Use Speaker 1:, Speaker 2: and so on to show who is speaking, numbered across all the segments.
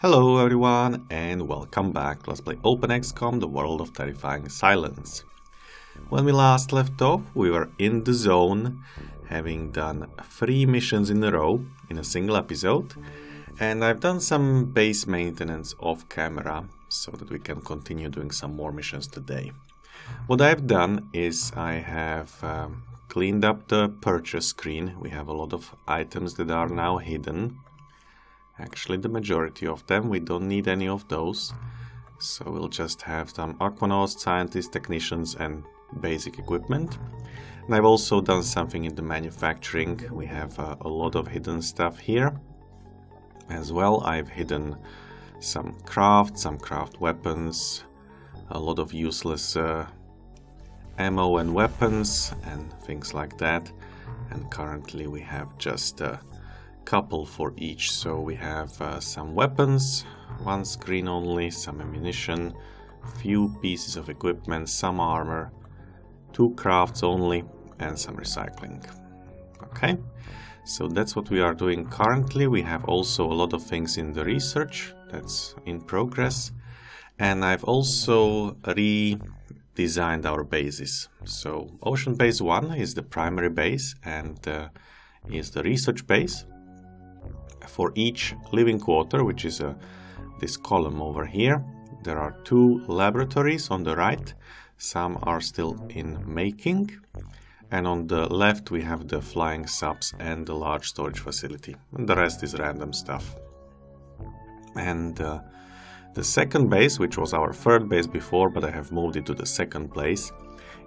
Speaker 1: Hello everyone and welcome back. Let's play OpenXcom, the world of terrifying silence. When we last left off, we were in the zone, having done 3 missions in a row in a single episode, and I've done some base maintenance off camera so that we can continue doing some more missions today. What I've done is I have cleaned up the purchase screen. We have a lot of items that are now hidden. Actually, the majority of them, we don't need any of those. So we'll just have some aquanauts, scientists, technicians and basic equipment. And I've also done something in the manufacturing. We have a lot of hidden stuff here. As well, I've hidden some craft weapons, a lot of useless ammo and weapons and things like that. And currently we have just couple for each, so we have some weapons, 1 screen only, some ammunition, few pieces of equipment, some armor, 2 crafts only, and some recycling. Okay, so that's what we are doing currently. We have also a lot of things in the research that's in progress, and I've also redesigned our bases. So Ocean Base 1 is the primary base and is the research base. For each living quarter, which is this column over here, there are 2 laboratories on the right. Some are still in making, and on the left we have the flying subs and the large storage facility, and the rest is random stuff. And the second base, which was our third base before, but I have moved it to the second place,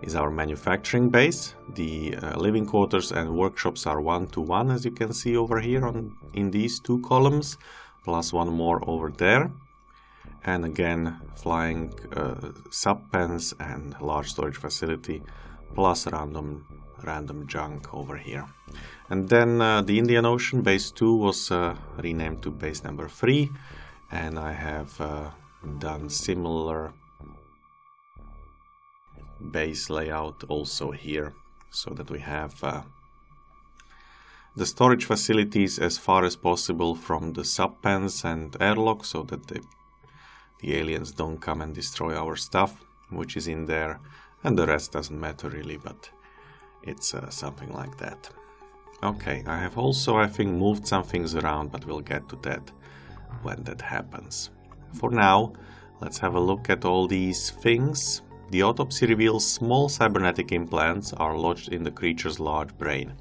Speaker 1: is our manufacturing base. The living quarters and workshops are 1-to-1, as you can see over here in these 2 columns, plus 1 more over there. And again, flying sub-pens and large storage facility, plus random junk over here. And then the Indian Ocean base 2 was renamed to base number 3, and I have done similar base layout also here, so that we have the storage facilities as far as possible from the sub-pens and airlocks, so that the aliens don't come and destroy our stuff which is in there, and the rest doesn't matter really, but it's something like that. Okay, I have also, I think, moved some things around, but we'll get to that when that happens. For now, let's have a look at all these things. The autopsy reveals small cybernetic implants are lodged in the creature's large brain.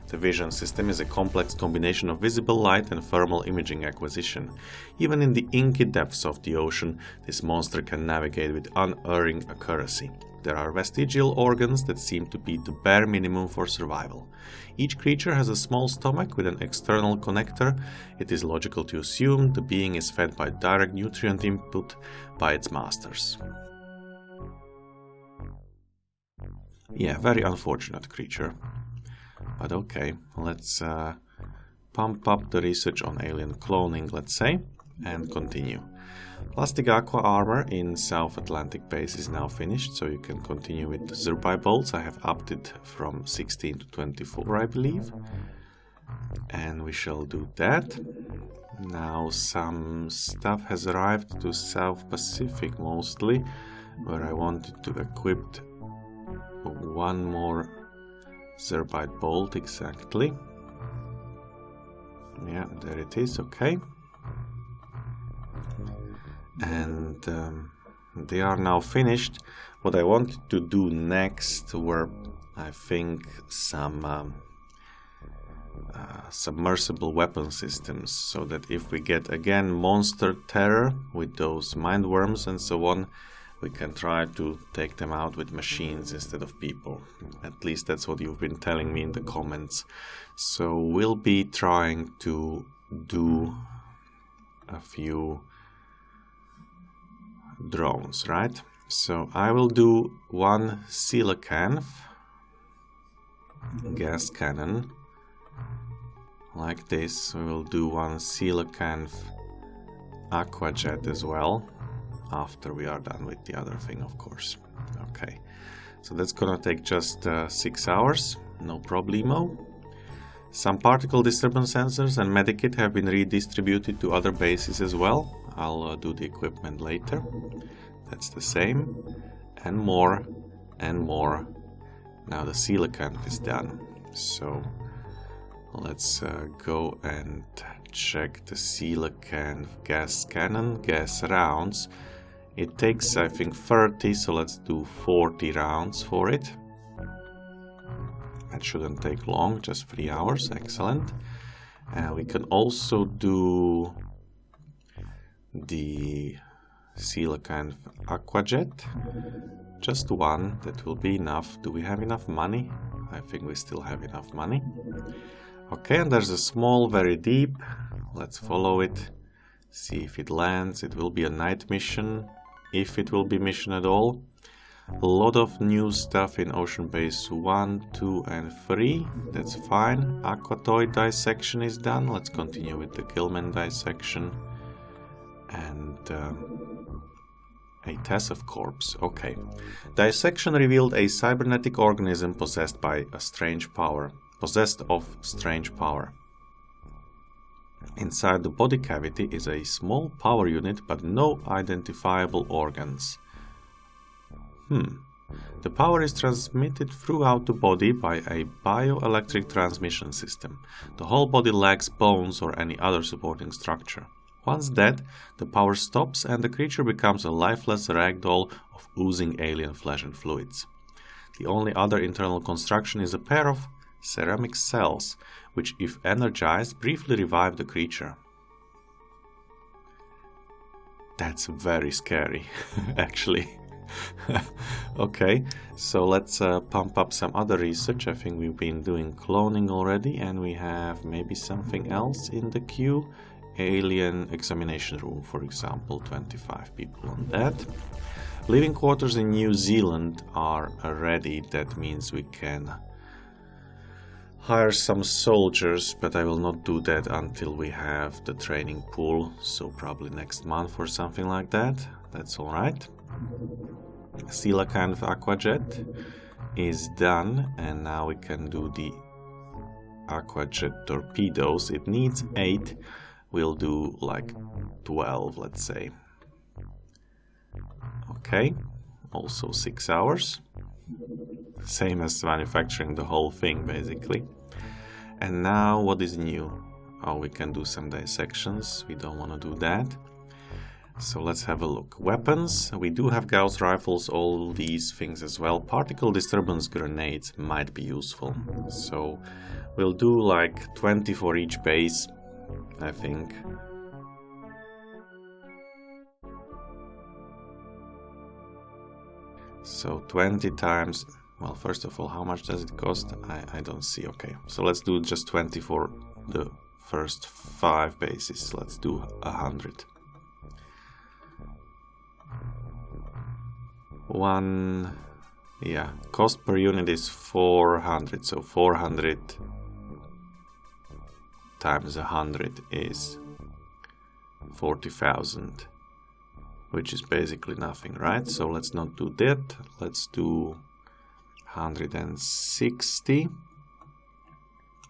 Speaker 1: The vision system is a complex combination of visible light and thermal imaging acquisition. Even in the inky depths of the ocean, this monster can navigate with unerring accuracy. There are vestigial organs that seem to be the bare minimum for survival. Each creature has a small stomach with an external connector. It is logical to assume the being is fed by direct nutrient input by its masters. Yeah, very unfortunate creature. But okay, let's pump up the research on alien cloning, let's say, and continue. Plastic aqua armor in South Atlantic base is now finished, so you can continue with the Zerbai bolts. I have upped it from 16 to 24, I believe. And we shall do that. Now some stuff has arrived to South Pacific mostly, where I wanted to equip 1 more Zerbite bolt exactly. Yeah, there it is, okay. And they are now finished. What I wanted to do next were, I think, some submersible weapon systems, so that if we get again monster terror with those mind worms and so on, we can try to take them out with machines instead of people. At least that's what you've been telling me in the comments. So we'll be trying to do a few drones, right? So I will do 1 coelacanth gas cannon like this. We will do 1 coelacanth aquajet as well, after we are done with the other thing, of course. Okay, so that's gonna take just 6 hours, no problemo. Some particle disturbance sensors and medikit have been redistributed to other bases as well. I'll do the equipment later. That's the same. And more. And more. Now the coelacanth is done. So let's go and check the coelacanth gas cannon, gas rounds. It takes, I think, 30, so let's do 40 rounds for it. That shouldn't take long, just 3 hours. Excellent. We can also do the coelacanth aquajet. Just one, that will be enough. Do we have enough money? I think we still have enough money. Okay, and there's a small, very deep. Let's follow it. See if it lands. It will be a night mission, if it will be mission at all. A lot of new stuff in Ocean Base 1, 2 and 3. That's fine. Aquatoid dissection is done. Let's continue with the Gillman dissection. And a Tassov corpse. Okay. Dissection revealed a cybernetic organism possessed by a strange power. Possessed of strange power. Inside the body cavity is a small power unit but no identifiable organs. The power is transmitted throughout the body by a bioelectric transmission system. The whole body lacks bones or any other supporting structure. Once dead, the power stops and the creature becomes a lifeless ragdoll of oozing alien flesh and fluids. The only other internal construction is a pair of ceramic cells, which, if energized, briefly revive the creature. That's very scary, actually. Okay, so let's pump up some other research. I think we've been doing cloning already, and we have maybe something else in the queue. Alien examination room, for example, 25 people on that. Living quarters in New Zealand are ready. That means we can hire some soldiers, but I will not do that until we have the training pool, so probably next month or something like that. That's alright. Coelacanth aquajet is done, and now we can do the aquajet torpedoes. It needs 8. We'll do like 12, let's say. Okay, also 6 hours. Same as manufacturing the whole thing, basically. And now, what is new? Oh, we can do some dissections. We don't want to do that. So let's have a look. Weapons. We do have Gauss rifles, all these things as well. Particle disturbance grenades might be useful. So we'll do like 20 for each base, I think. So 20 times... Well, first of all, how much does it cost? I don't see. Okay, so let's do just 20 for the first 5 bases. Let's do 100. Yeah, cost per unit is 400, so 400 times 100 is 40,000, which is basically nothing, right? So let's not do that. Let's do 160,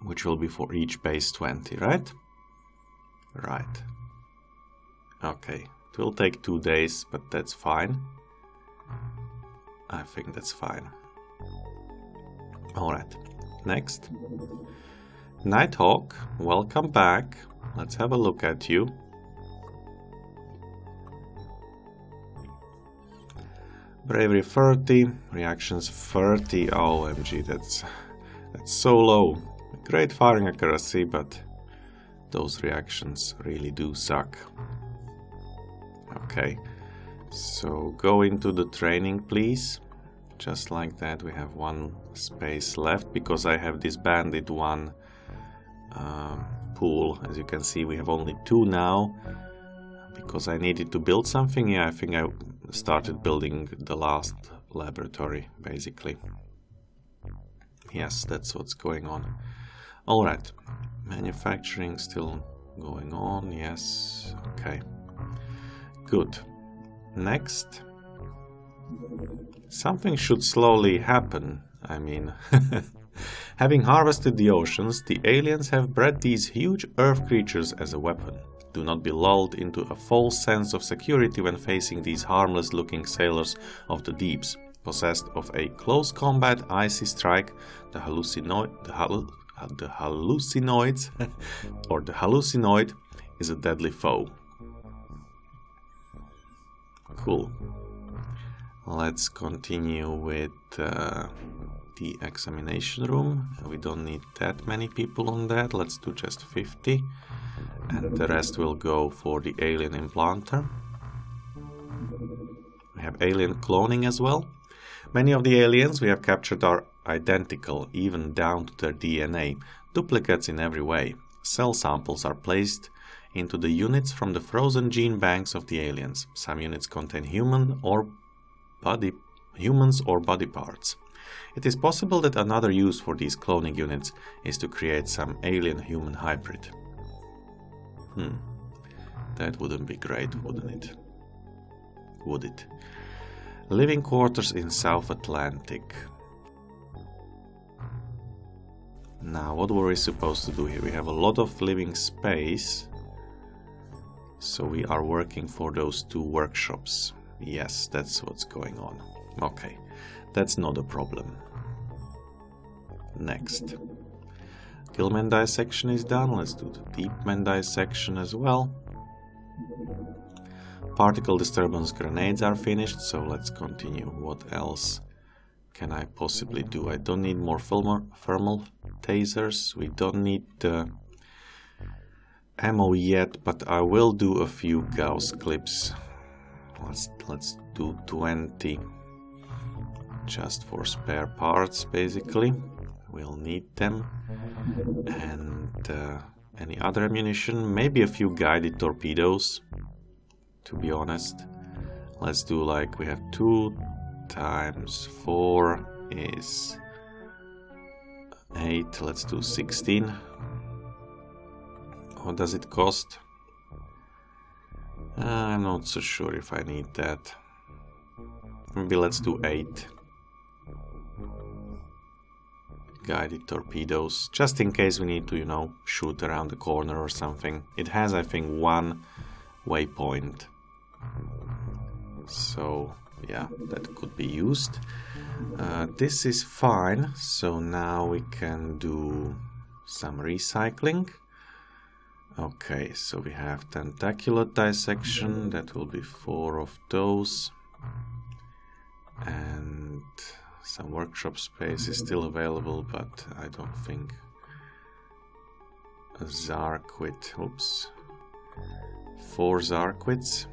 Speaker 1: which will be for each base 20, right? Right. Okay, it will take 2 days, but that's fine. I think that's fine. Alright, next. Nighthawk, welcome back. Let's have a look at you. Bravery 30, reactions 30. OMG, that's so low. Great firing accuracy, but those reactions really do suck. Okay, so go into the training, please. Just like that. We have 1 space left because I have disbanded 1 pool. As you can see, we have only 2 now because I needed to build something. Yeah, I think I started building the last laboratory, basically. Yes, that's what's going on. Alright, manufacturing still going on. Yes, okay, good. Next. Something should slowly happen. I mean, Having harvested the oceans, the aliens have bred these huge earth creatures as a weapon. Do not be lulled into a false sense of security when facing these harmless-looking sailors of the deeps. Possessed of a close combat icy strike, the hallucinoid is a deadly foe. Cool. Let's continue with the examination room. We don't need that many people on that. Let's do just 50. And the rest will go for the alien implanter. We have alien cloning as well. Many of the aliens we have captured are identical, even down to their DNA, duplicates in every way. Cell samples are placed into the units from the frozen gene banks of the aliens. Some units contain humans or body parts. It is possible that another use for these cloning units is to create some alien-human hybrid. That wouldn't be great, wouldn't it? Would it? Living quarters in South Atlantic. Now, what were we supposed to do here? We have a lot of living space. So we are working for those 2 workshops. Yes, that's what's going on. Okay, that's not a problem. Next. Gillman dissection is done. Let's do the Deepman dissection as well. Particle disturbance grenades are finished, so let's continue. What else can I possibly do? I don't need more thermal tasers. We don't need the ammo yet, but I will do a few Gauss clips. Let's do 20 just for spare parts, basically. We'll need them. And any other ammunition, maybe a few guided torpedoes, to be honest. Let's do like, we have 2 times 4 is 8. Let's do 16. What does it cost? I'm not so sure if I need that. Maybe let's do 8. Guided torpedoes, just in case we need to, you know, shoot around the corner or something. It has, I think, 1 waypoint. So, yeah, that could be used. This is fine, so now we can do some recycling. Okay, so we have tentacular dissection, that will be 4 of those. And some workshop space is still available, but I don't think a Zarquit, oops, 4 Zarquits.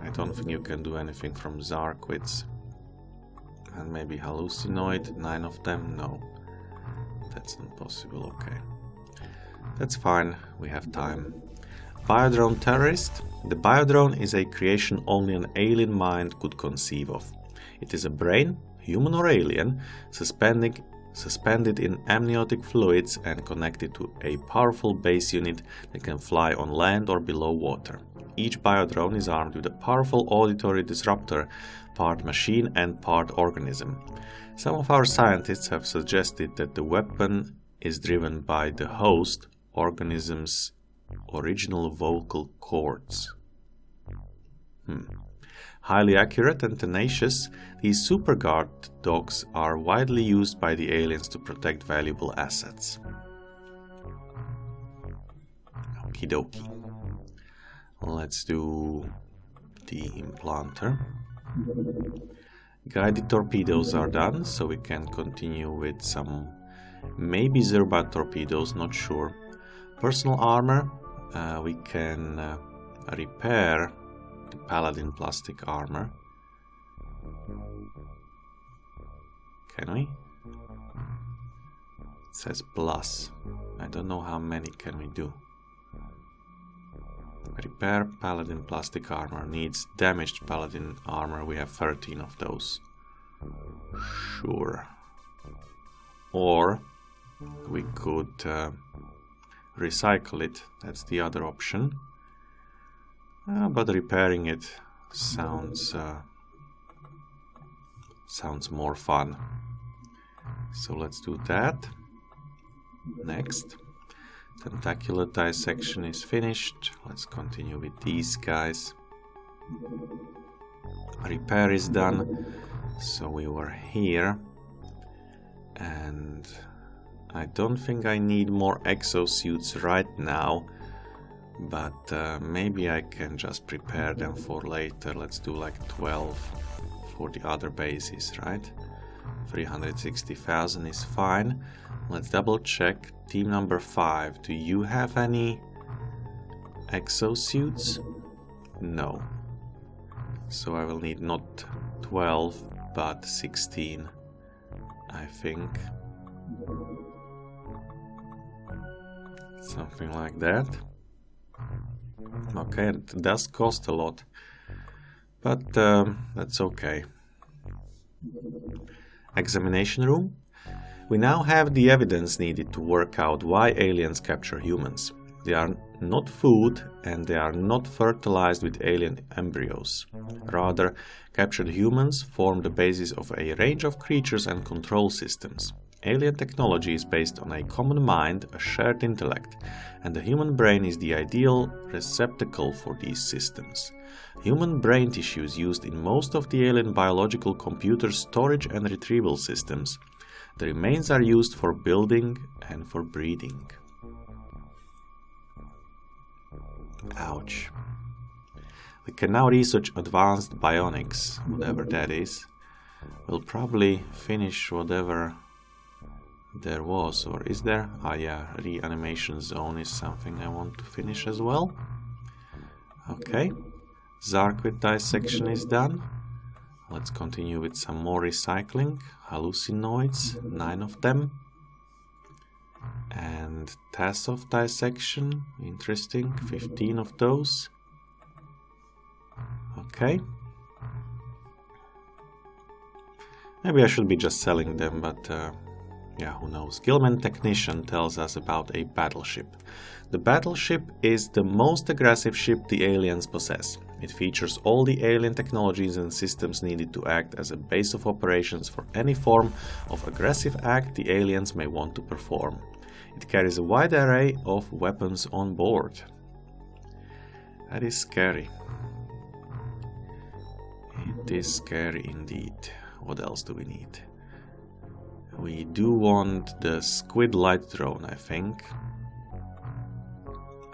Speaker 1: I don't think you can do anything from Zarquits. And maybe hallucinoid, 9 of them, no, that's not possible, okay. That's fine, we have time. Biodrone terrorist. The biodrone is a creation only an alien mind could conceive of. It is a brain, human or alien, suspended in amniotic fluids and connected to a powerful base unit that can fly on land or below water. Each biodrone is armed with a powerful auditory disruptor, part machine and part organism. Some of our scientists have suggested that the weapon is driven by the host organism's original vocal cords. Highly accurate and tenacious, these super guard dogs are widely used by the aliens to protect valuable assets. Okie dokie. Let's do the implanter. Guided torpedoes are done, so we can continue with some maybe Zerbat torpedoes, not sure. Personal armor, we can repair the Paladin plastic armor. Can we? It says plus. I don't know how many can we do. Repair Paladin plastic armor. Needs damaged Paladin armor. We have 13 of those. Sure. Or we could recycle it. That's the other option. But repairing it sounds more fun. So let's do that. Next. Tentacular dissection is finished. Let's continue with these guys. Repair is done. So we were here. And I don't think I need more exosuits right now. But maybe I can just prepare them for later. Let's do like 12 for the other bases, right? 360,000 is fine. Let's double check. Team number 5, do you have any exosuits? No. So I will need not 12, but 16, I think. Something like that. Okay, it does cost a lot, but that's okay. Examination room. We now have the evidence needed to work out why aliens capture humans. They are not food and they are not fertilized with alien embryos. Rather, captured humans form the basis of a range of creatures and control systems. Alien technology is based on a common mind, a shared intellect, and the human brain is the ideal receptacle for these systems. Human brain tissue is used in most of the alien biological computer storage and retrieval systems. The remains are used for building and for breeding. Ouch. We can now research advanced bionics, whatever that is. We'll probably finish whatever there was, or is there? Ah yeah, reanimation zone is something I want to finish as well. Okay, Zarquid dissection is done. Let's continue with some more recycling. Hallucinoids, 9 of them. And Tassoff dissection, interesting, 15 of those. Okay. Maybe I should be just selling them, but yeah, who knows. Gilman Technician tells us about a battleship. The battleship is the most aggressive ship the aliens possess. It features all the alien technologies and systems needed to act as a base of operations for any form of aggressive act the aliens may want to perform. It carries a wide array of weapons on board. That is scary. It is scary indeed. What else do we need? We do want the squid light drone, I think.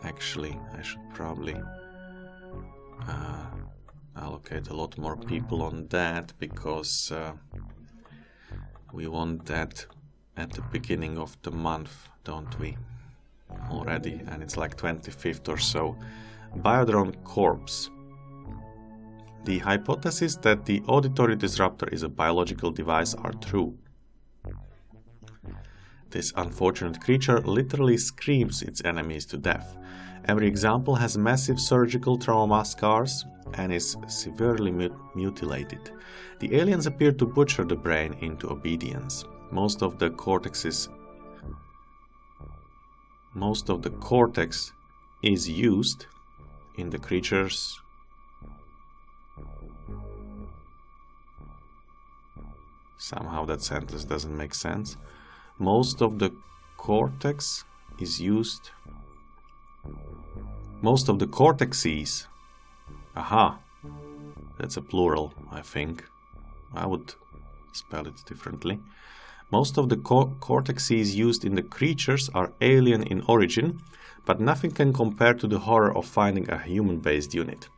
Speaker 1: Actually, I should probably allocate a lot more people on that, because we want that at the beginning of the month, don't we? Already, and it's like 25th or so. Biodrone Corpse. The hypothesis that the auditory disruptor is a biological device are true. This unfortunate creature literally screams its enemies to death. Every example has massive surgical trauma scars and is severely mutilated. The aliens appear to butcher the brain into obedience. Most of the cortex is used in the creatures. Somehow that sentence doesn't make sense. Most of the cortex is used. Most of the cortexes. Aha. That's a plural, I think. I would spell it differently. Most of the cortexes used in the creatures are alien in origin, but nothing can compare to the horror of finding a human-based unit.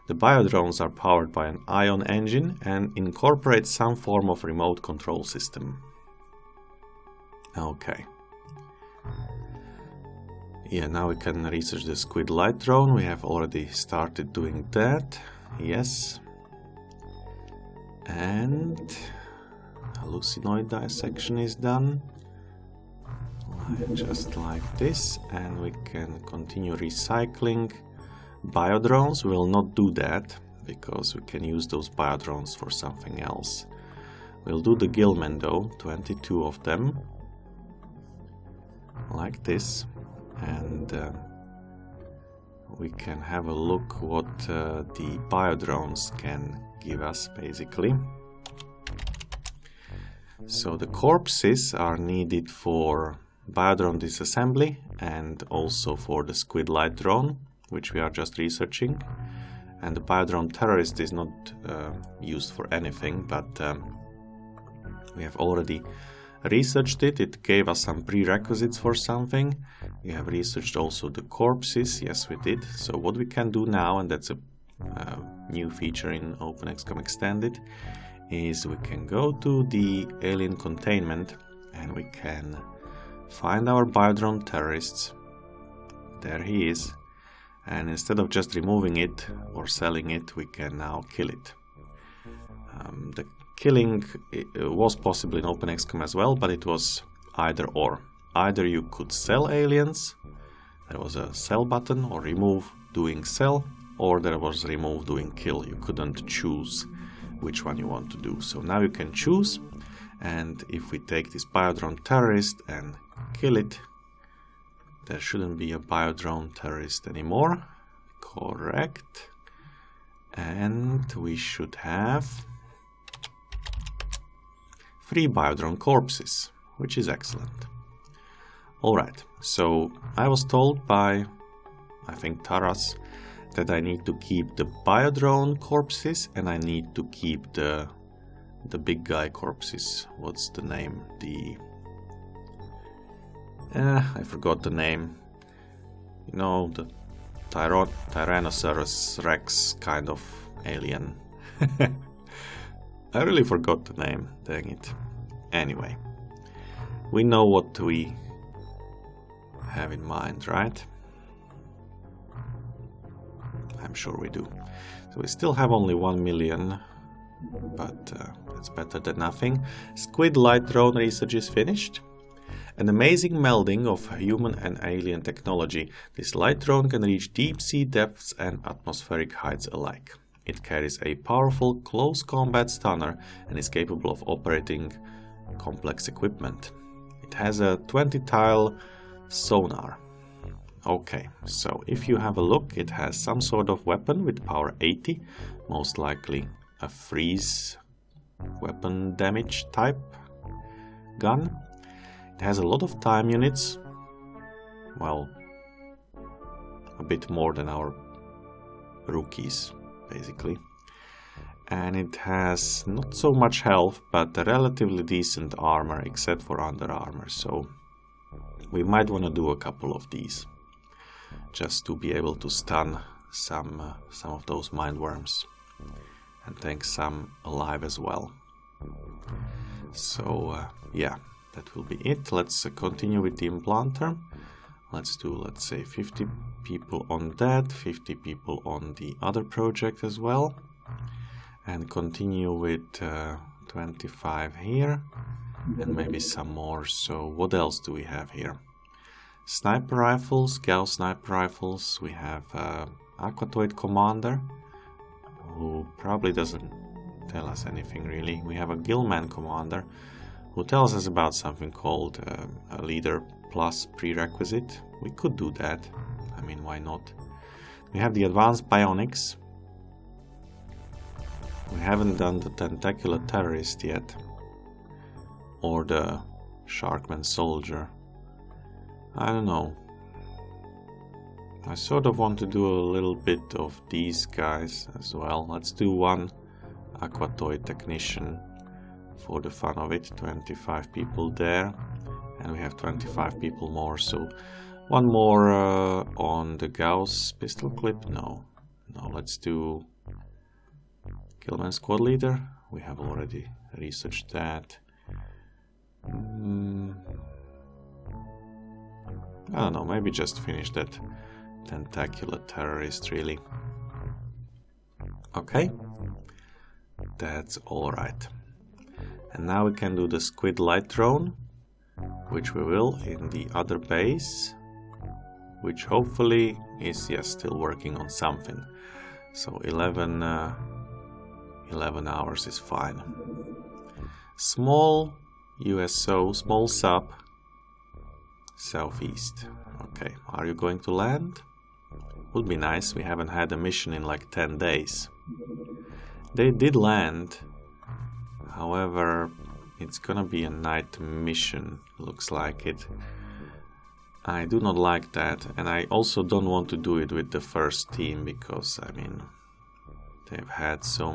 Speaker 1: The biodrones are powered by an ion engine and incorporate some form of remote control system. Okay. Yeah, now we can research the squid light drone. We have already started doing that. Yes. And hallucinoid dissection is done. Just like this. And we can continue recycling. Biodrones, we will not do that, because we can use those biodrones for something else. We'll do the Gilman though, 22 of them. Like this. And we can have a look what the biodrones can give us, basically. So the corpses are needed for biodrone disassembly and also for the squid light drone, which we are just researching. And the biodrone terrorist is not used for anything, but we have already researched it. It gave us some prerequisites for something. We have researched also the corpses. Yes, we did. So what we can do now, and that's a new feature in OpenXcom Extended, is we can go to the alien containment and we can find our biodrone terrorists. There he is. And instead of just removing it or selling it, we can now kill it. The killing was possible in OpenXcom as well, but it was either or. Either you could sell aliens, there was a sell button, or remove doing sell, or there was remove doing kill. You couldn't choose which one you want to do. So now you can choose, and if we take this biodrone terrorist and kill it, there shouldn't be a biodrone terrorist anymore. Correct. And we should have 3 biodrone corpses, which is excellent. Alright, so I was told by, I think, Taras, that I need to keep the biodrone corpses and I need to keep the big guy corpses. What's the name? I forgot the name. You know, the Tyrannosaurus Rex kind of alien. I really forgot the name, dang it. Anyway, we know what we have in mind, right? I'm sure we do. So we still have only 1 million, but that's better than nothing. Squid light drone research is finished. An amazing melding of human and alien technology, this light drone can reach deep sea depths and atmospheric heights alike. It carries a powerful close combat stunner and is capable of operating complex equipment. It has a 20-tile sonar. Okay, so if you have a look, it has some sort of weapon with power 80, most likely a freeze weapon damage type gun. It has a lot of time units, well, a bit more than our rookies, basically. And it has not so much health, but a relatively decent armor, except for under armor, so we might want to do a couple of these, just to be able to stun some of those mindworms, and take some alive as well. So, yeah. That will be it. Let's continue with the implanter. Let's do, let's say, 50 people on that, 50 people on the other project as well. And continue with 25 here. And maybe some more. So what else do we have here? Sniper rifles, Gauss sniper rifles. We have Aquatoid Commander, who probably doesn't tell us anything really. We have a Gillman Commander, who tells us about something called a leader plus prerequisite. We could do that. I mean, why not? We have the advanced bionics. We haven't done the tentacular terrorist yet. Or the Sharkman soldier. I don't know. I sort of want to do a little bit of these guys as well. Let's do one Aquatoid technician. For the fun of it, 25 people there, and we have 25 people more, so one more on the Gauss pistol clip. No, let's do Killman squad leader. We have already researched that. I don't know, maybe just finish that tentacular terrorist really. Okay, that's alright. And now we can do the squid light drone, which we will in the other base, which hopefully is, yes, still working on something. So 11 hours is fine. Small USO, small sub, southeast. Okay, are you going to land? Would be nice, we haven't had a mission in like 10 days. They did land. However, it's gonna be a night mission, looks like it. I do not like that, and I also don't want to do it with the first team, because, I mean, they've had so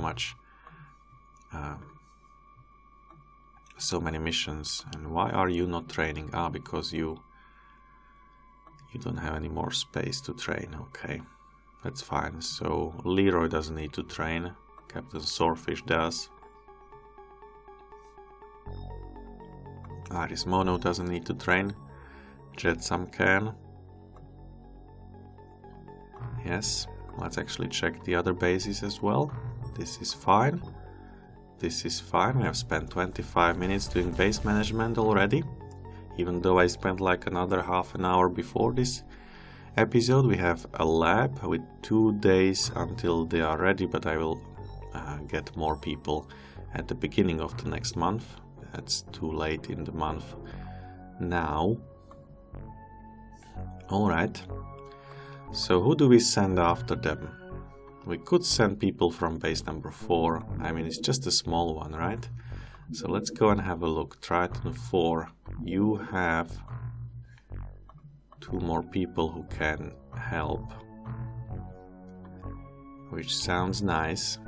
Speaker 1: many missions. And why are you not training? Ah, because you don't have any more space to train. Okay, that's fine. So Leroy doesn't need to train, Captain Swordfish does. Aris Mono doesn't need to train, Jetsam can. Yes, let's actually check the other bases as well. This is fine. This is fine. We have spent 25 minutes doing base management already. Even though I spent like another half an hour before this episode. We have a lab with 2 days until they are ready, but I will get more people at the beginning of the next month. That's too late in the month now. Alright. So who do we send after them? We could send people from base number 4. I mean, it's just a small one, right? So let's go and have a look. Triton 4. You have 2 more people who can help, which sounds nice.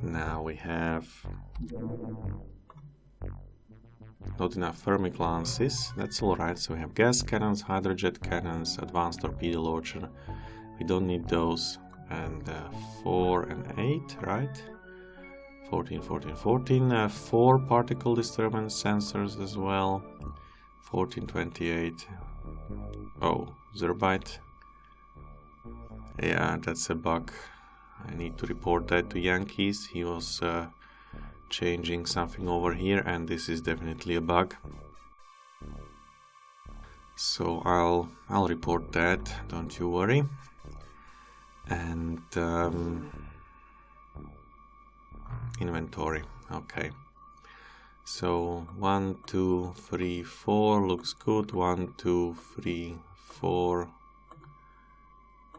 Speaker 1: Now we have not enough thermic lances. That's alright. So we have gas cannons, hydrojet cannons, advanced torpedo launcher. We don't need those. And 4 and 8, right? 14, 14, 14. 4 particle disturbance sensors as well. 14, 28. Oh, Zerbite. Yeah, that's a bug. I need to report that to Yankees. He was changing something over here, and this is definitely a bug. So I'll report that, don't you worry. And inventory, okay. So 1, 2, 3, 4 looks good. 1, 2, 3, 4.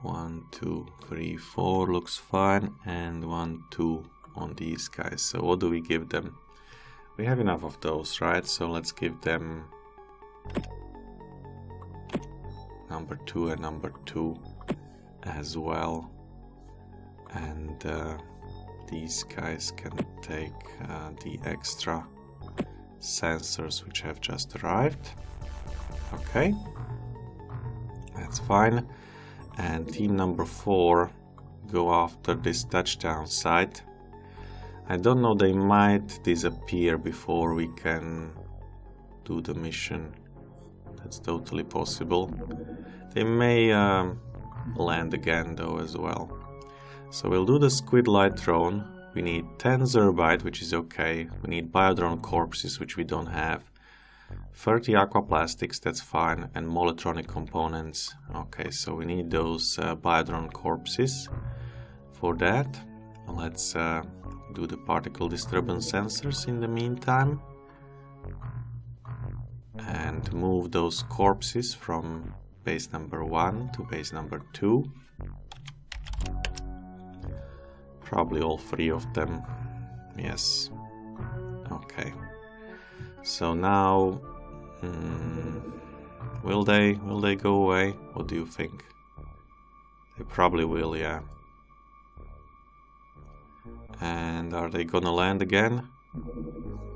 Speaker 1: 1, 2, 3, 4 looks fine, and 1, 2 on these guys. So what do we give them? We have enough of those, right? So let's give them number 2 and number 2 as well. And these guys can take the extra sensors which have just arrived. Okay, that's fine. And team number 4 go after this touchdown site. I don't know, they might disappear before we can do the mission. That's totally possible. They may land again though as well. So we'll do the squid light drone. We need 10 Zerbite, which is okay. We need biodrone corpses, which we don't have. 30 aquaplastics, that's fine, and moletronic components. Okay, so we need those biodrone corpses. For that, let's do the particle disturbance sensors in the meantime. And move those corpses from base number 1 to base number 2. Probably all 3 of them. Yes. Okay. So now, will they go away? What do you think? They probably will, yeah. And are they gonna land again?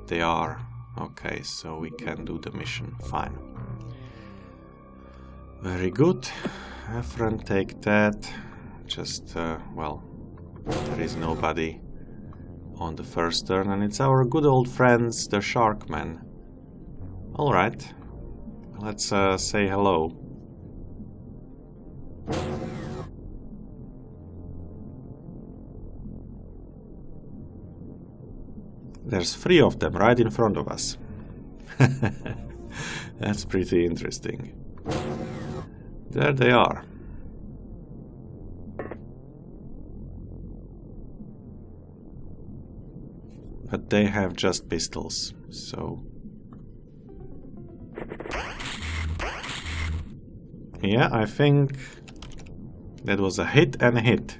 Speaker 1: They are. Okay, so we can do the mission. Fine. Very good. Efren, take that. Just, well, there is nobody on the first turn, and it's our good old friends, the Sharkmen. Alright, let's say hello. There's 3 of them right in front of us. That's pretty interesting. There they are. But they have just pistols, so... Yeah, I think that was a hit and a hit.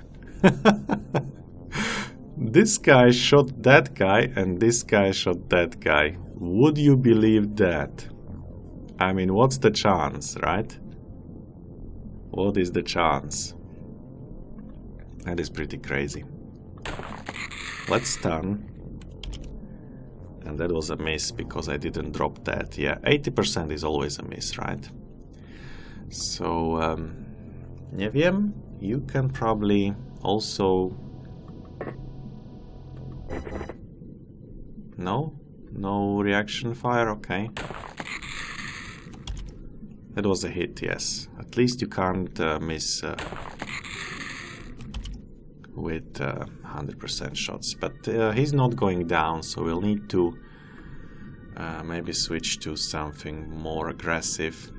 Speaker 1: This guy shot that guy and this guy shot that guy. Would you believe that? I mean, what's the chance, right? What is the chance? That is pretty crazy. Let's stun. And that was a miss because I didn't drop that. Yeah, 80% is always a miss, right? So, nie wiem, you can probably also... No? No reaction fire? Okay. That was a hit, yes. At least you can't miss with 100% shots. But he's not going down, so we'll need to maybe switch to something more aggressive.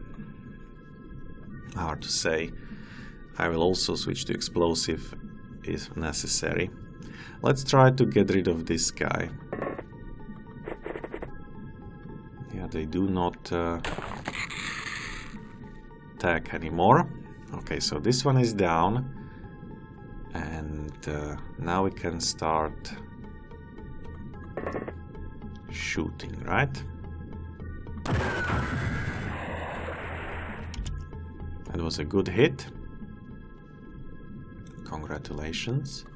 Speaker 1: Hard to say. I will also switch to explosive if necessary. Let's try to get rid of this guy. Yeah, they do not attack anymore. Okay, so this one is down. And now we can start shooting, right? That was a good hit. Congratulations.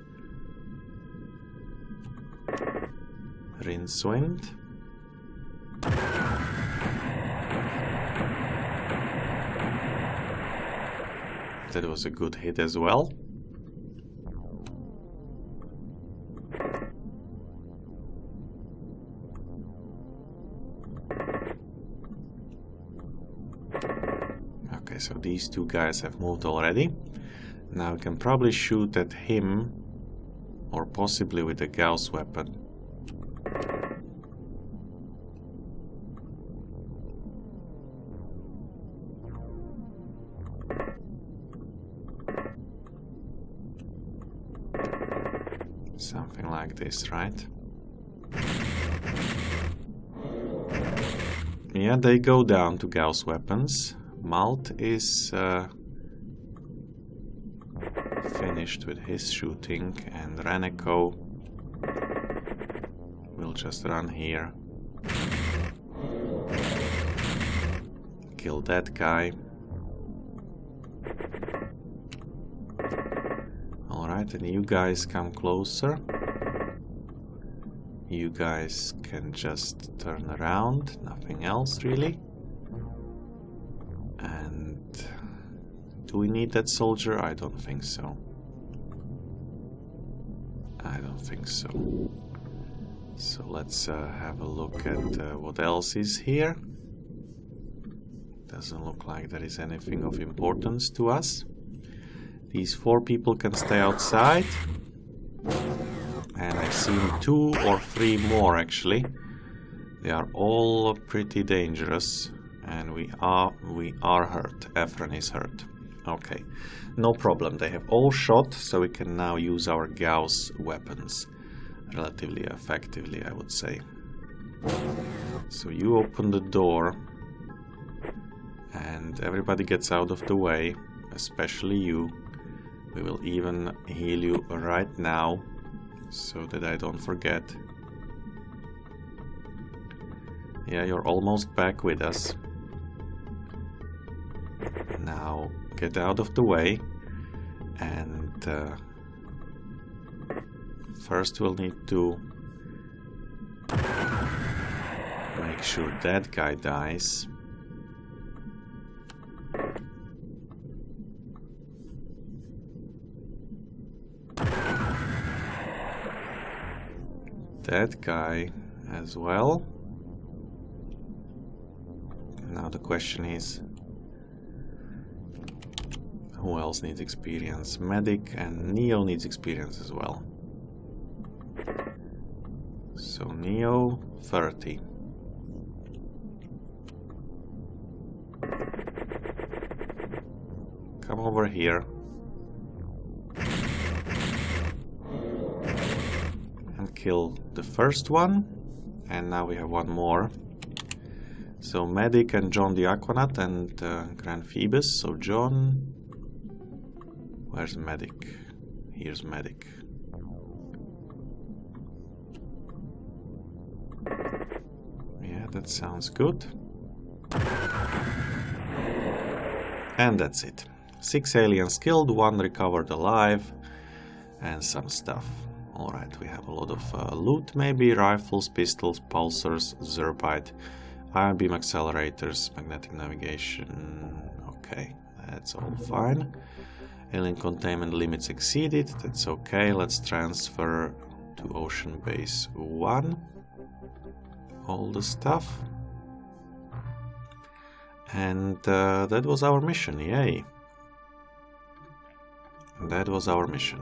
Speaker 1: Rincewind. That was a good hit as well. Okay, so these two guys have moved already. Now we can probably shoot at him, or possibly with a Gauss weapon. Something like this, right? Yeah, they go down to Gauss weapons. Malt is finished with his shooting, and Reneko will just run here. Kill that guy. Alright, and you guys come closer. You guys can just turn around, nothing else really. And do we need that soldier? I don't think so. I don't think so. So let's have a look at what else is here. Doesn't look like there is anything of importance to us. These 4 people can stay outside. And I've seen 2 or 3 more actually. They are all pretty dangerous. And we are hurt. Efren is hurt. Okay, no problem. They have all shot, so we can now use our Gauss weapons relatively effectively, I would say. So you open the door and everybody gets out of the way, especially you. We will even heal you right now so that I don't forget. Yeah, you're almost back with us. Now get out of the way, and first we'll need to make sure that guy dies. That guy as well. Now the question is, who else needs experience? Medic and Neo needs experience as well. So Neo, 30. Come over here. And kill the first one. And now we have one more. So Medic and John the Aquanaut and Grand Phoebus. So John... Where's Medic? Here's Medic. that sounds good. And that's it. 6 aliens killed, 1 recovered alive, and some stuff. Alright, we have a lot of loot, maybe rifles, pistols, pulsars, zerbite, ion beam accelerators, magnetic navigation. Okay, that's all fine. Alien containment limits exceeded, that's okay. Let's transfer to Ocean Base 1 all the stuff. And that was our mission, yay. That was our mission.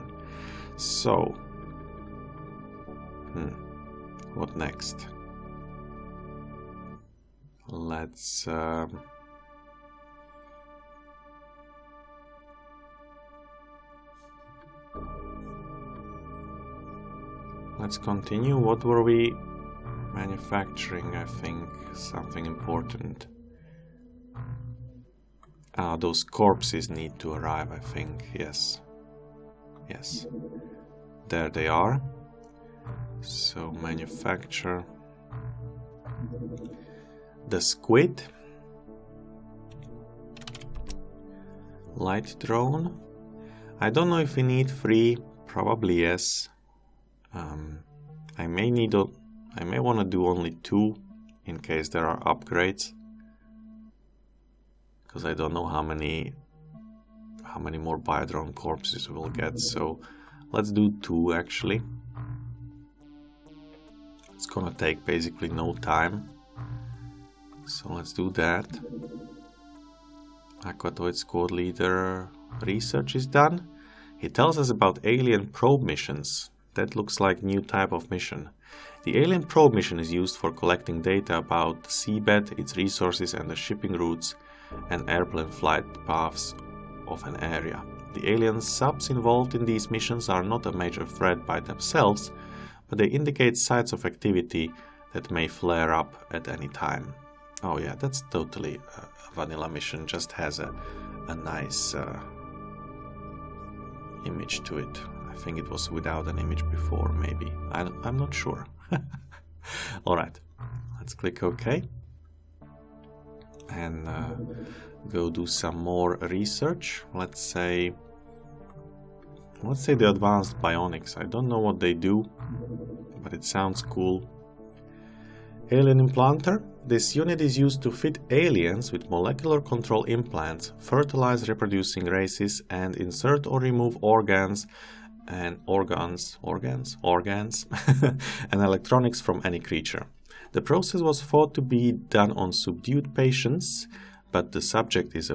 Speaker 1: So, what next? Let's continue. What were we manufacturing? I think something important. Those corpses need to arrive, I think. Yes. Yes. There they are. So manufacture the squid. Light drone. I don't know if we need 3. Probably yes. I may want to do only 2 in case there are upgrades, because I don't know how many more biodrone corpses we'll get. So let's do 2 actually. It's gonna take basically no time. So let's do that. TWoTS squad leader research is done. He tells us about alien probe missions. That looks like new type of mission. The alien probe mission is used for collecting data about the seabed, its resources and the shipping routes and airplane flight paths of an area. The alien subs involved in these missions are not a major threat by themselves, but they indicate sites of activity that may flare up at any time. Oh yeah, that's totally a vanilla mission, just has a nice image to it. I think it was without an image before, maybe. I'm not sure. Alright, let's click OK. And go do some more research. Let's say the advanced bionics. I don't know what they do, but it sounds cool. Alien implanter. This unit is used to fit aliens with molecular control implants, fertilize reproducing races, and insert or remove organs and and electronics from any creature. The process was thought to be done on subdued patients, but the subject is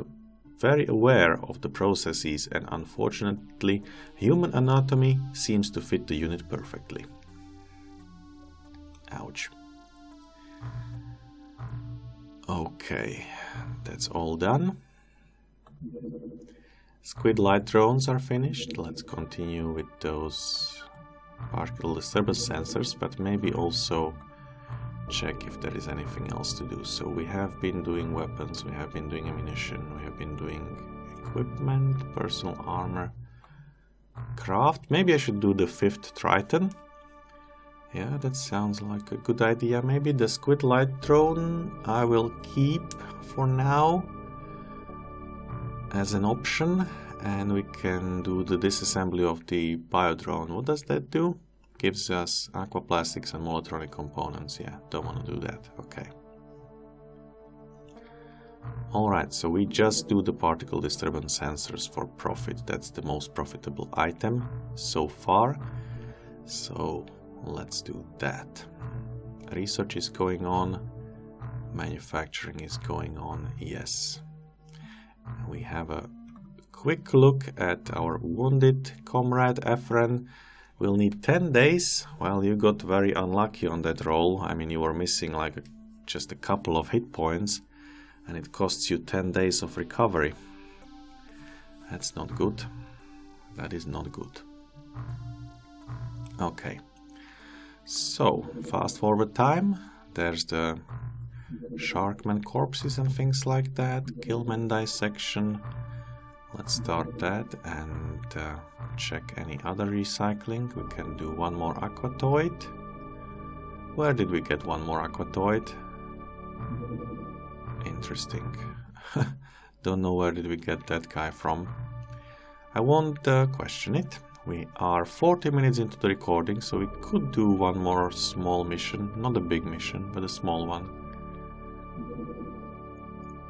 Speaker 1: very aware of the processes, and unfortunately, human anatomy seems to fit the unit perfectly. Ouch. Okay, that's all done. Squid light drones are finished. Let's continue with those particle disturbance sensors, but maybe also check if there is anything else to do. So we have been doing weapons, we have been doing ammunition, we have been doing equipment, personal armor, craft. Maybe I should do the 5th Triton. Yeah, that sounds like a good idea. Maybe the squid light drone I will keep for now as an option, and we can do the disassembly of the biodrone. What does that do? Gives us aquaplastics and moletronic components. Yeah, don't want to do that. Okay. Alright, so we just do the particle disturbance sensors for profit. That's the most profitable item so far. So let's do that. Research is going on. Manufacturing is going on. Yes. We have a quick look at our wounded comrade Efren. We'll need 10 days. Well, you got very unlucky on that roll. I mean, you were missing like just a couple of hit points, and it costs you 10 days of recovery. That's not good. That is not good. Okay. So, fast forward time. There's the Sharkman corpses and things like that. Gillman dissection. Let's start that and check any other recycling. We can do one more aquatoid. Where did we get one more aquatoid? Interesting. Don't know where did we get that guy from. I won't question it. We are 40 minutes into the recording, so we could do one more small mission. Not a big mission, but a small one.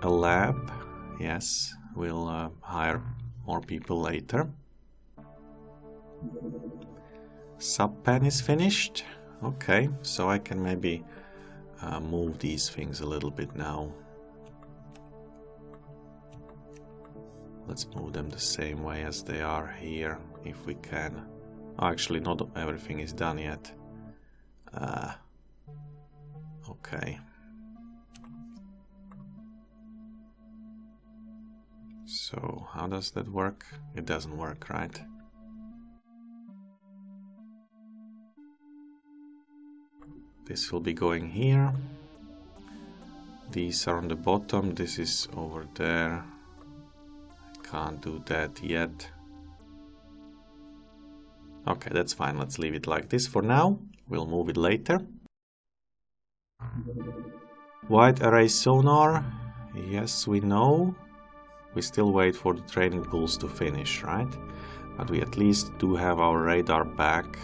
Speaker 1: A lab. Yes, we'll hire more people later. Sub-pen is finished. Okay, so I can maybe move these things a little bit now. Let's move them the same way as they are here, if we can. Oh, actually, not everything is done yet. Okay. So, how does that work? It doesn't work, right? This will be going here. These are on the bottom. This is over there. Can't do that yet. Okay, that's fine. Let's leave it like this for now. We'll move it later. Wide array sonar. Yes, we know. We still wait for the training pools to finish, right? But we at least do have our radar back.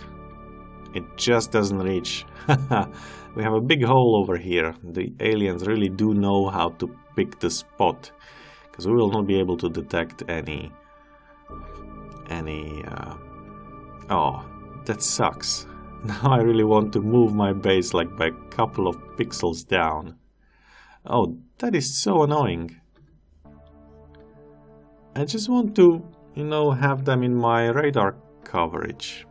Speaker 1: It just doesn't reach. We have a big hole over here. The aliens really do know how to pick the spot. Because we will not be able to detect any... Oh, that sucks. Now I really want to move my base like by a couple of pixels down. Oh, that is so annoying. I just want to, you know, have them in my radar coverage.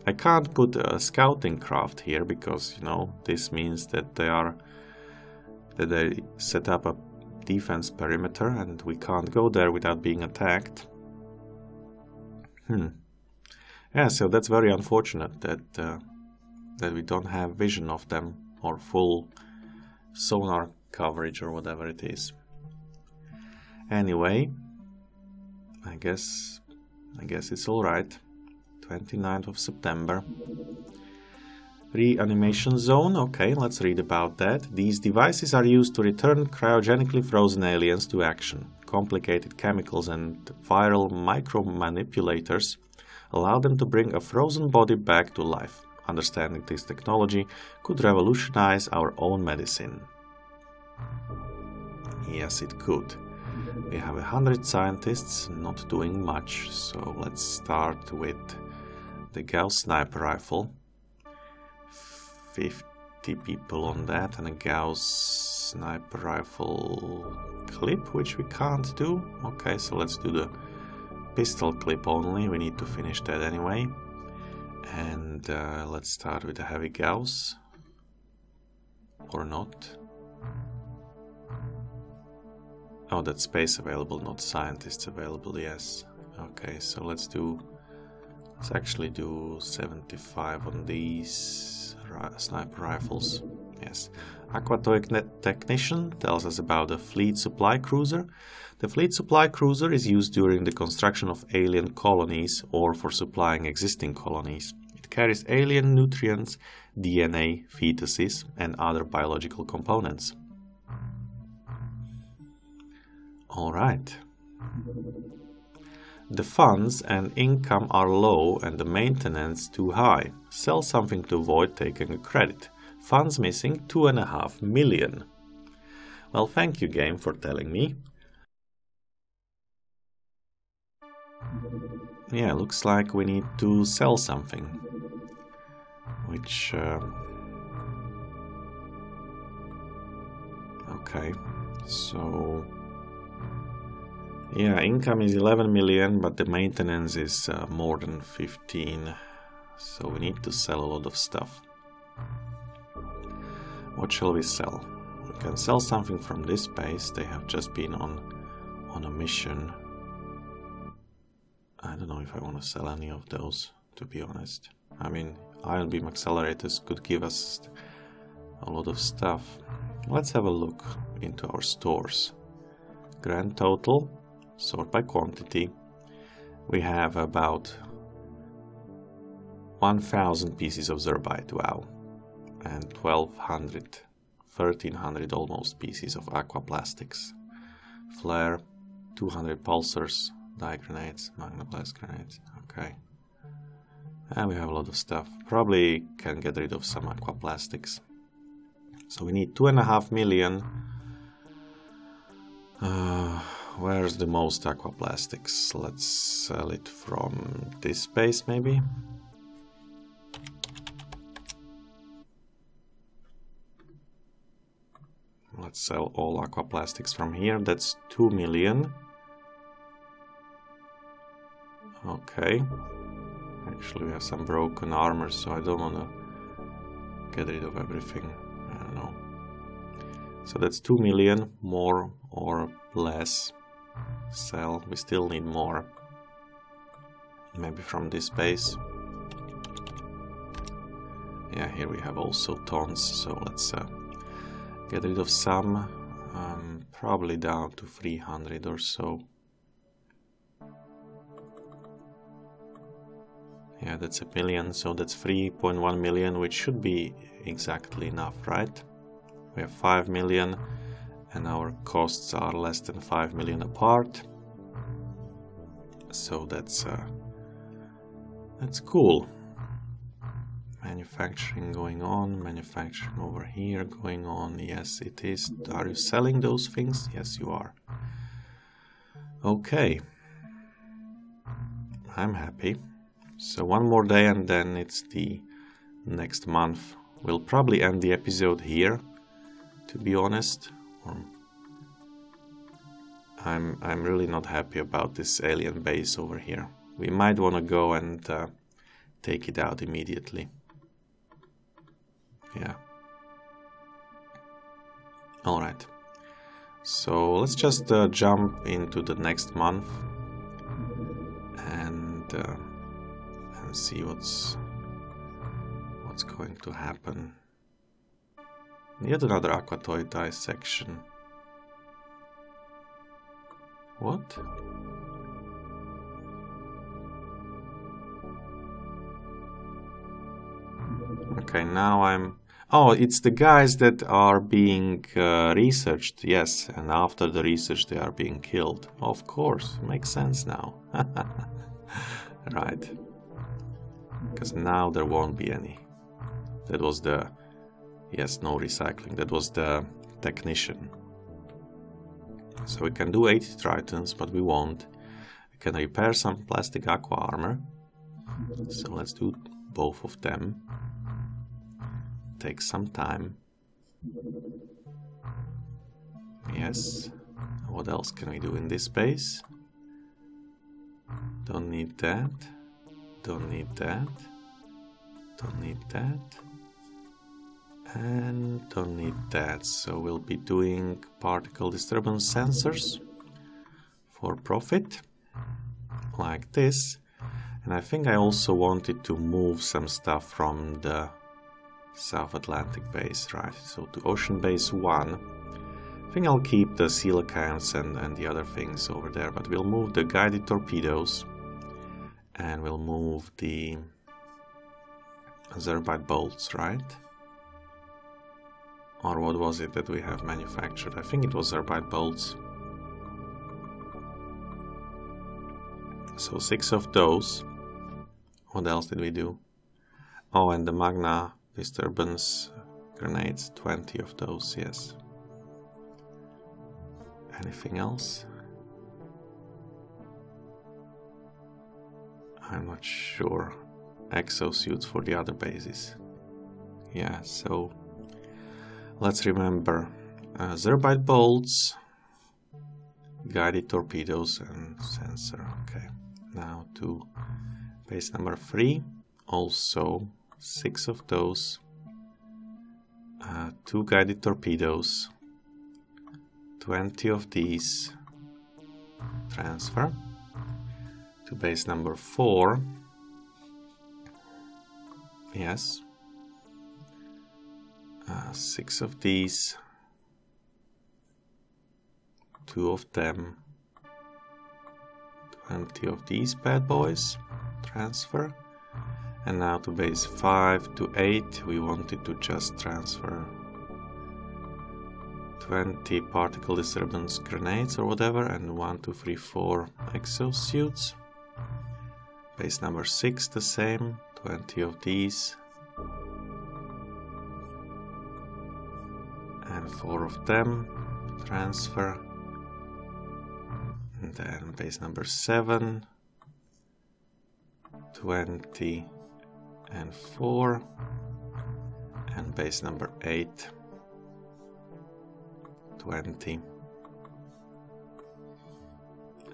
Speaker 1: I can't put a scouting craft here because, you know, this means that they set up a defense perimeter and we can't go there without being attacked. Yeah, so that's very unfortunate that we don't have vision of them or full sonar coverage or whatever it is. Anyway, I guess it's all right. 29th of September. Reanimation zone. Okay, let's read about that. These devices are used to return cryogenically frozen aliens to action. Complicated chemicals and viral micromanipulators allow them to bring a frozen body back to life. Understanding this technology could revolutionize our own medicine. Yes, it could. We have 100 scientists not doing much, so let's start with the Gauss sniper rifle. 50 people on that, and a Gauss sniper rifle clip, which we can't do. Okay, so let's do the pistol clip only. We need to finish that anyway. And let's start with the heavy Gauss. Or not. Oh, that's space available, not scientists available, yes. Okay, so let's actually do 75 on these sniper rifles. Yes. Aquatoic Technician tells us about the Fleet Supply Cruiser. The Fleet Supply Cruiser is used during the construction of alien colonies or for supplying existing colonies. It carries alien nutrients, DNA, fetuses, and other biological components. Alright. The funds and income are low and the maintenance too high. Sell something to avoid taking a credit. Funds missing 2.5 million. Well, thank you, game, for telling me. Yeah, looks like we need to sell something. Which... Okay, so... Yeah, income is 11 million, but the maintenance is more than 15. So we need to sell a lot of stuff. What shall we sell? We can sell something from this base. They have just been on a mission. I don't know if I want to sell any of those, to be honest. I mean, ion beam accelerators could give us a lot of stuff. Let's have a look into our stores. Grand total, sort by quantity. We have about 1,000 pieces of zerbite, wow. And 1,200 1300 almost pieces of aqua plastics. Flare, 200 pulsars, dye grenades, magna blast grenades. Okay. And we have a lot of stuff. Probably can get rid of some aqua plastics. So we need 2.5 million. Where's the most aqua plastics? Let's sell it from this space maybe. Let's sell all aqua plastics from here. That's 2 million. Okay. Actually, we have some broken armor, so I don't want to get rid of everything. I don't know. So that's 2 million, more or less. Sell. We still need more. Maybe from this base. Yeah, here we have also tons, so let's get rid of some. Probably down to 300 or so. Yeah, that's a million, so that's 3.1 million, which should be exactly enough, right? We have 5 million, and our costs are less than 5 million apart. So that's cool. Manufacturing going on, manufacturing over here going on. Yes, it is. Are you selling those things? Yes, you are. Okay. I'm happy. So one more day and then it's the next month. We'll probably end the episode here, to be honest. I'm really not happy about this alien base over here. We might want to go and take it out immediately. Yeah. Alright. So let's just jump into the next month and see what's going to happen. Yet another aquatoid dissection. What? Okay, now I'm... Oh, it's the guys that are being researched, yes, and after the research they are being killed. Of course, makes sense now. Right. Because now there won't be any. That was the... Yes, no recycling. That was the technician. So we can do 80 tritons, but we won't. We can repair some plastic aqua armor. So let's do both of them. Takes some time. Yes. What else can we do in this space? Don't need that. Don't need that. Don't need that. And don't need that. So we'll be doing particle disturbance sensors for profit. Like this. And I think I also wanted to move some stuff from the South Atlantic base, right? So to Ocean Base 1. I think I'll keep the coelacanths and the other things over there, but we'll move the guided torpedoes and we'll move the Zerbite bolts, right? Or what was it that we have manufactured? I think it was Zerbite bolts. So 6 of those. What else did we do? Oh, and the Magna disturbance grenades, 20 of those, yes. Anything else? I'm not sure. Exosuits for the other bases. Yeah, so let's remember Zerbite bolts, guided torpedoes and sensor. Okay, now to base number 3, also 6 of those, 2 guided torpedoes, 20 of these, transfer to base number 4, yes, 6 of these, 2 of them, 20 of these bad boys, transfer. And now to base 5 to 8, we wanted to just transfer 20 particle disturbance grenades or whatever, and 1, 2, 3, 4 exosuits. Base number 6 the same, 20 of these. And 4 of them. Transfer. And then base number 7. 20 and 4. And base number 8. 20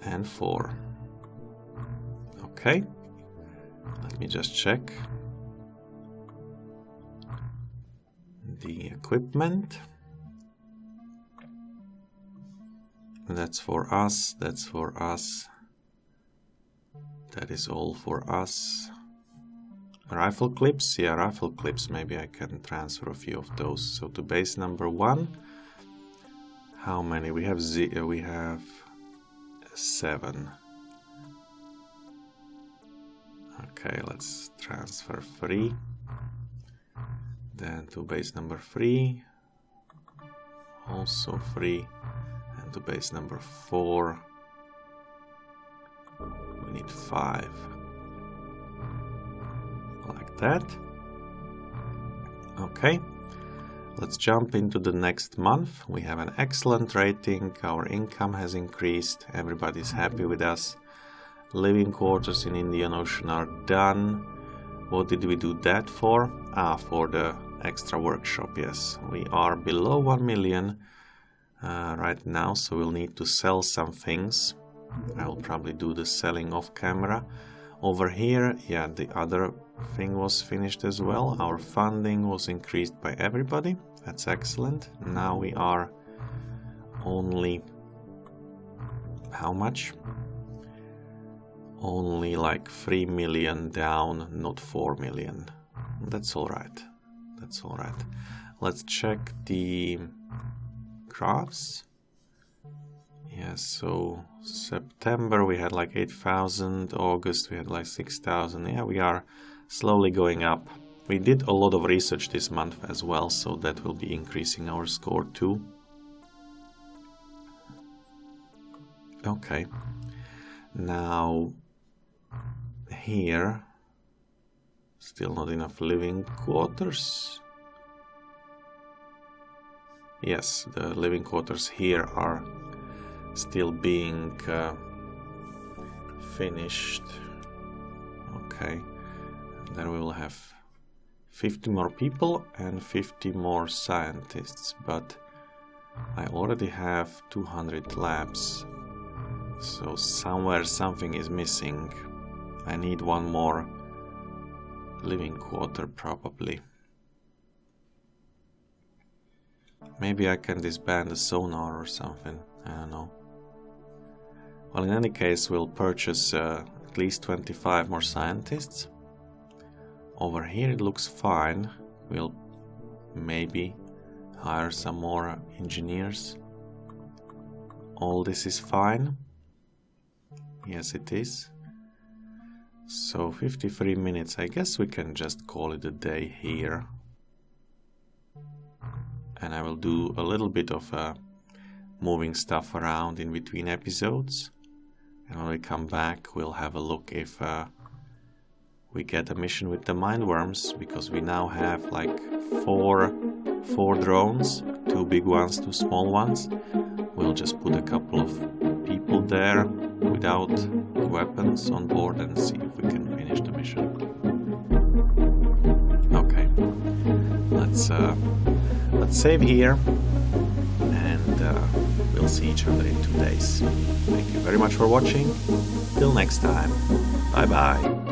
Speaker 1: and 4. Okay, let me just check the equipment. That's for us, that's for us. That is all for us. Rifle clips, yeah, rifle clips, maybe I can transfer a few of those. So to base number 1, how many? We have 7. Okay, let's transfer 3. Then to base number 3, also 3. And to base number 4, we need 5. Like that. Okay, let's jump into the next month. We have an excellent rating, our income has increased, everybody's happy with us. Living quarters in Indian Ocean are done. What did we do that for? For the extra workshop, yes. We are below 1 million right now, so we'll need to sell some things. I will probably do the selling off camera. Over here, yeah, the other thing was finished as well. Our funding was increased by everybody. That's excellent. Now we are only... how much? Only like 3 million down, not 4 million. That's alright. That's alright. Let's check the graphs. Yeah, so September we had like 8,000, August we had like 6,000. Yeah, we are slowly going up. We did a lot of research this month as well, so that will be increasing our score too. Okay. Now, here, still not enough living quarters. Yes, the living quarters here are still being finished. Okay, then we will have 50 more people and 50 more scientists, but I already have 200 labs, so somewhere something is missing. I need one more living quarter probably. Maybe I can disband the sonar or something, I don't know. Well, in any case, we'll purchase at least 25 more scientists. Over here it looks fine. We'll maybe hire some more engineers. All this is fine. Yes, it is. So 53 minutes. I guess we can just call it a day here. And I will do a little bit of moving stuff around in between episodes. And when we come back, we'll have a look if we get a mission with the mindworms, because we now have like four drones, 2 big ones, 2 small ones. We'll just put a couple of people there without weapons on board and see if we can finish the mission. Okay, let's save here, and we'll see each other in 2 days. Thank you very much for watching. Till next time. Bye bye.